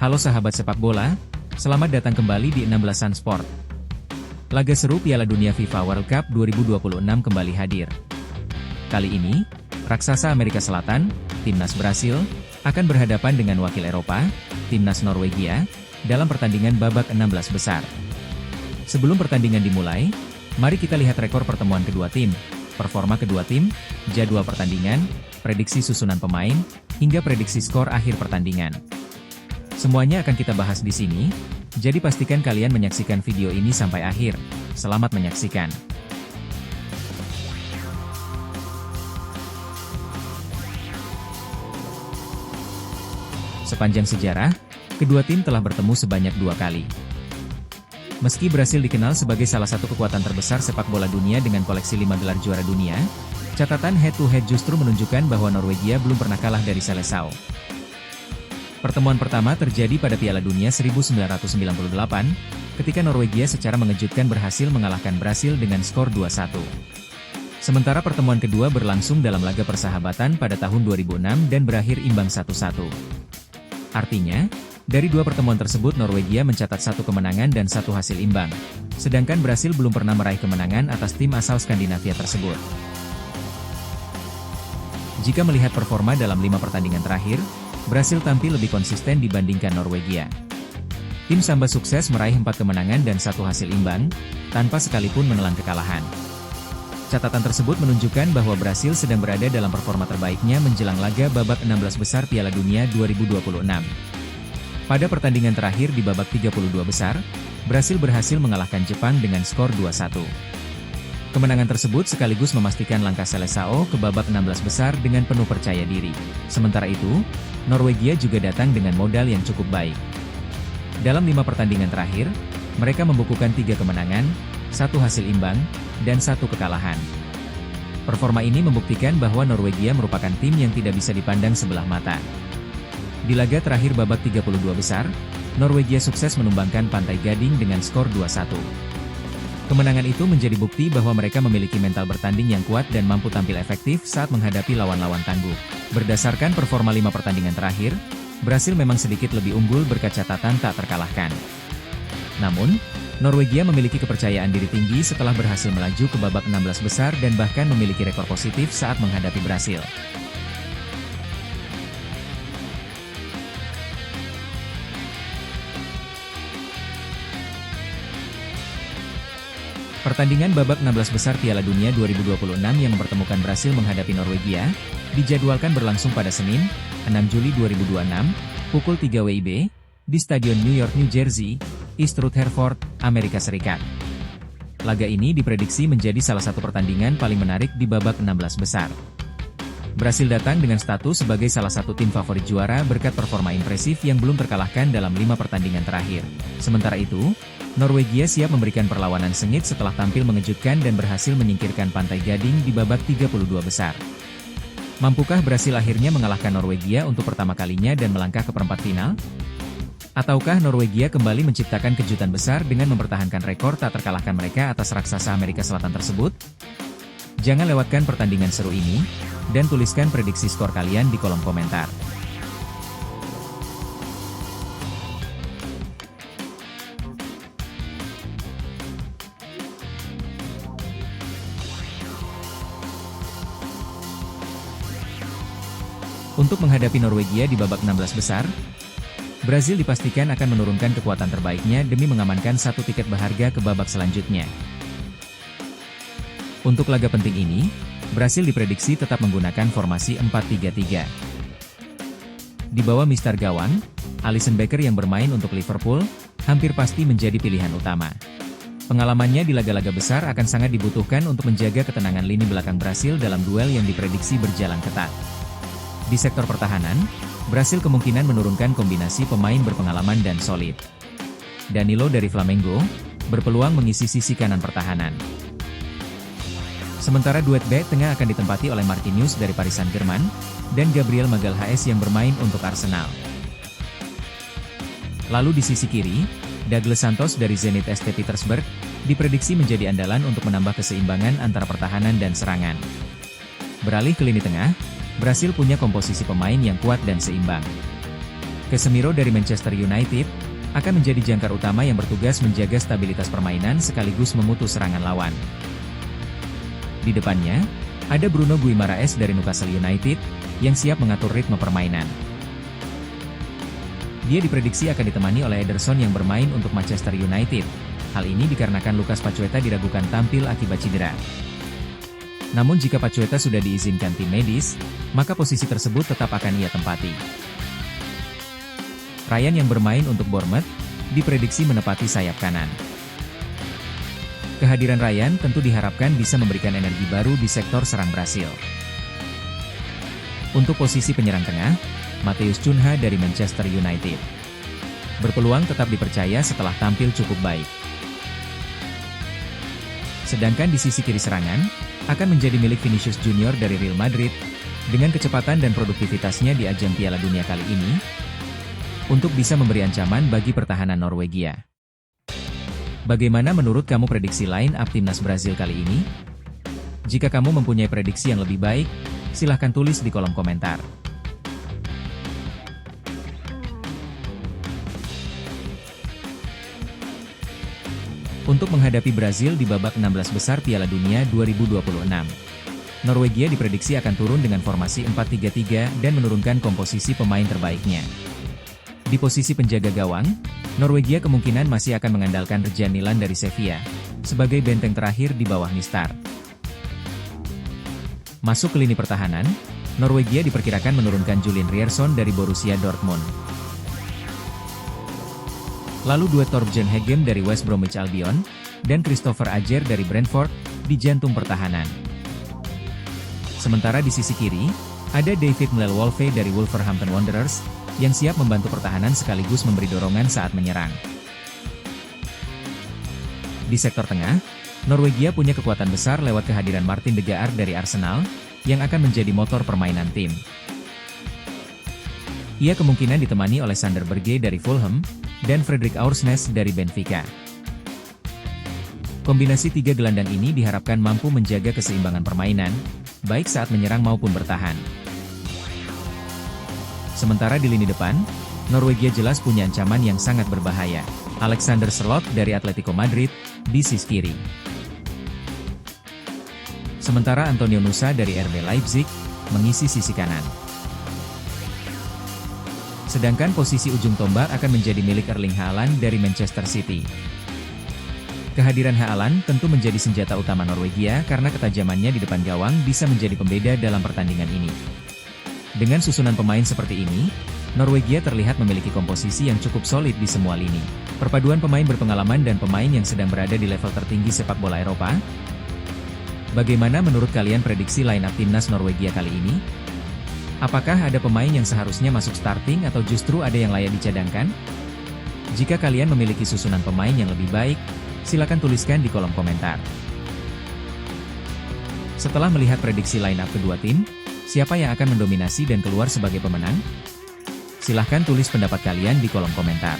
Halo sahabat sepak bola, selamat datang kembali di 16an Sport. Laga seru Piala Dunia FIFA World Cup 2026 kembali hadir. Kali ini, raksasa Amerika Selatan, Timnas Brasil, akan berhadapan dengan wakil Eropa, Timnas Norwegia, dalam pertandingan babak 16 besar. Sebelum pertandingan dimulai, mari kita lihat rekor pertemuan kedua tim, performa kedua tim, jadwal pertandingan, prediksi susunan pemain, hingga prediksi skor akhir pertandingan. Semuanya akan kita bahas di sini, jadi pastikan kalian menyaksikan video ini sampai akhir. Selamat menyaksikan. Sepanjang sejarah, kedua tim telah bertemu sebanyak 2 kali. Meski Brasil dikenal sebagai salah satu kekuatan terbesar sepak bola dunia dengan koleksi 5 gelar juara dunia, catatan head-to-head justru menunjukkan bahwa Norwegia belum pernah kalah dari Seleção. Pertemuan pertama terjadi pada Piala Dunia 1998, ketika Norwegia secara mengejutkan berhasil mengalahkan Brasil dengan skor 2-1. Sementara pertemuan kedua berlangsung dalam laga persahabatan pada tahun 2006 dan berakhir imbang 1-1. Artinya, dari 2 pertemuan tersebut Norwegia mencatat 1 kemenangan dan 1 hasil imbang, sedangkan Brasil belum pernah meraih kemenangan atas tim asal Skandinavia tersebut. Jika melihat performa dalam 5 pertandingan terakhir, Brasil tampil lebih konsisten dibandingkan Norwegia. Tim Samba sukses meraih 4 kemenangan dan 1 hasil imbang, tanpa sekalipun menelan kekalahan. Catatan tersebut menunjukkan bahwa Brasil sedang berada dalam performa terbaiknya menjelang laga babak 16 besar Piala Dunia 2026. Pada pertandingan terakhir di babak 32 besar, Brasil berhasil mengalahkan Jepang dengan skor 2-1. Kemenangan tersebut sekaligus memastikan langkah Seleção ke babak 16 besar dengan penuh percaya diri. Sementara itu, Norwegia juga datang dengan modal yang cukup baik. Dalam 5 pertandingan terakhir, mereka membukukan 3 kemenangan, 1 hasil imbang, dan 1 kekalahan. Performa ini membuktikan bahwa Norwegia merupakan tim yang tidak bisa dipandang sebelah mata. Di laga terakhir babak 32 besar, Norwegia sukses menumbangkan Pantai Gading dengan skor 2-1. Kemenangan itu menjadi bukti bahwa mereka memiliki mental bertanding yang kuat dan mampu tampil efektif saat menghadapi lawan-lawan tangguh. Berdasarkan performa 5 pertandingan terakhir, Brasil memang sedikit lebih unggul berkat catatan tak terkalahkan. Namun, Norwegia memiliki kepercayaan diri tinggi setelah berhasil melaju ke babak 16 besar dan bahkan memiliki rekor positif saat menghadapi Brasil. Pertandingan babak 16 besar Piala Dunia 2026 yang mempertemukan Brasil menghadapi Norwegia, dijadwalkan berlangsung pada Senin, 6 Juli 2026, pukul 3 WIB, di Stadion New York, New Jersey, East Rutherford, Amerika Serikat. Laga ini diprediksi menjadi salah satu pertandingan paling menarik di babak 16 besar. Brasil datang dengan status sebagai salah satu tim favorit juara berkat performa impresif yang belum terkalahkan dalam 5 pertandingan terakhir. Sementara itu, Norwegia siap memberikan perlawanan sengit setelah tampil mengejutkan dan berhasil menyingkirkan Pantai Gading di babak 32 besar. Mampukah Brasil akhirnya mengalahkan Norwegia untuk pertama kalinya dan melangkah ke perempat final? Ataukah Norwegia kembali menciptakan kejutan besar dengan mempertahankan rekor tak terkalahkan mereka atas raksasa Amerika Selatan tersebut? Jangan lewatkan pertandingan seru ini, dan tuliskan prediksi skor kalian di kolom komentar. Untuk menghadapi Norwegia di babak 16 besar, Brasil dipastikan akan menurunkan kekuatan terbaiknya demi mengamankan 1 tiket berharga ke babak selanjutnya. Untuk laga penting ini, Brasil diprediksi tetap menggunakan formasi 4-3-3. Di bawah Mister Gawang, Alisson Becker yang bermain untuk Liverpool, hampir pasti menjadi pilihan utama. Pengalamannya di laga-laga besar akan sangat dibutuhkan untuk menjaga ketenangan lini belakang Brasil dalam duel yang diprediksi berjalan ketat. Di sektor pertahanan, Brasil kemungkinan menurunkan kombinasi pemain berpengalaman dan solid. Danilo dari Flamengo berpeluang mengisi sisi kanan pertahanan. Sementara duet back tengah akan ditempati oleh Marquinhos dari Paris Saint-Germain dan Gabriel Magalhaes yang bermain untuk Arsenal. Lalu di sisi kiri, Douglas Santos dari Zenit St. Petersburg diprediksi menjadi andalan untuk menambah keseimbangan antara pertahanan dan serangan. Beralih ke lini tengah, Brasil punya komposisi pemain yang kuat dan seimbang. Casemiro dari Manchester United akan menjadi jangkar utama yang bertugas menjaga stabilitas permainan sekaligus memutus serangan lawan. Di depannya, ada Bruno Guimaraes dari Newcastle United yang siap mengatur ritme permainan. Dia diprediksi akan ditemani oleh Ederson yang bermain untuk Manchester United. Hal ini dikarenakan Lucas Paqueta diragukan tampil akibat cedera. Namun jika Paqueta sudah diizinkan tim medis, maka posisi tersebut tetap akan ia tempati. Ryan yang bermain untuk Bournemouth diprediksi menepati sayap kanan. Kehadiran Ryan tentu diharapkan bisa memberikan energi baru di sektor serang Brasil. Untuk posisi penyerang tengah, Matheus Cunha dari Manchester United berpeluang tetap dipercaya setelah tampil cukup baik. Sedangkan di sisi kiri serangan, akan menjadi milik Vinicius Junior dari Real Madrid, dengan kecepatan dan produktivitasnya di ajang Piala Dunia kali ini, untuk bisa memberi ancaman bagi pertahanan Norwegia. Bagaimana menurut kamu prediksi line up timnas Brazil kali ini? Jika kamu mempunyai prediksi yang lebih baik, silahkan tulis di kolom komentar. Untuk menghadapi Brazil di babak 16 besar Piala Dunia 2026, Norwegia diprediksi akan turun dengan formasi 4-3-3 dan menurunkan komposisi pemain terbaiknya. Di posisi penjaga gawang, Norwegia kemungkinan masih akan mengandalkan Rjan Nilan dari Sevilla sebagai benteng terakhir di bawah Nistar. Masuk ke lini pertahanan, Norwegia diperkirakan menurunkan Julian Ryerson dari Borussia Dortmund. Lalu duet Torben Hegem dari West Bromwich Albion dan Christopher Ajer dari Brentford di jantung pertahanan. Sementara di sisi kiri, ada David Mlelwolfe dari Wolverhampton Wanderers yang siap membantu pertahanan sekaligus memberi dorongan saat menyerang. Di sektor tengah, Norwegia punya kekuatan besar lewat kehadiran Martin de Gaard dari Arsenal, yang akan menjadi motor permainan tim. Ia kemungkinan ditemani oleh Sander Berge dari Fulham, dan Frederik Aursnes dari Benfica. Kombinasi tiga gelandang ini diharapkan mampu menjaga keseimbangan permainan, baik saat menyerang maupun bertahan. Sementara di lini depan, Norwegia jelas punya ancaman yang sangat berbahaya. Alexander Sørloth dari Atletico Madrid di sisi kiri. Sementara Antonio Nusa dari RB Leipzig mengisi sisi kanan. Sedangkan posisi ujung tombak akan menjadi milik Erling Haaland dari Manchester City. Kehadiran Haaland tentu menjadi senjata utama Norwegia karena ketajamannya di depan gawang bisa menjadi pembeda dalam pertandingan ini. Dengan susunan pemain seperti ini, Norwegia terlihat memiliki komposisi yang cukup solid di semua lini. Perpaduan pemain berpengalaman dan pemain yang sedang berada di level tertinggi sepak bola Eropa. Bagaimana menurut kalian prediksi line up timnas Norwegia kali ini? Apakah ada pemain yang seharusnya masuk starting atau justru ada yang layak dicadangkan? Jika kalian memiliki susunan pemain yang lebih baik, silakan tuliskan di kolom komentar. Setelah melihat prediksi line up kedua tim, siapa yang akan mendominasi dan keluar sebagai pemenang? Silahkan tulis pendapat kalian di kolom komentar.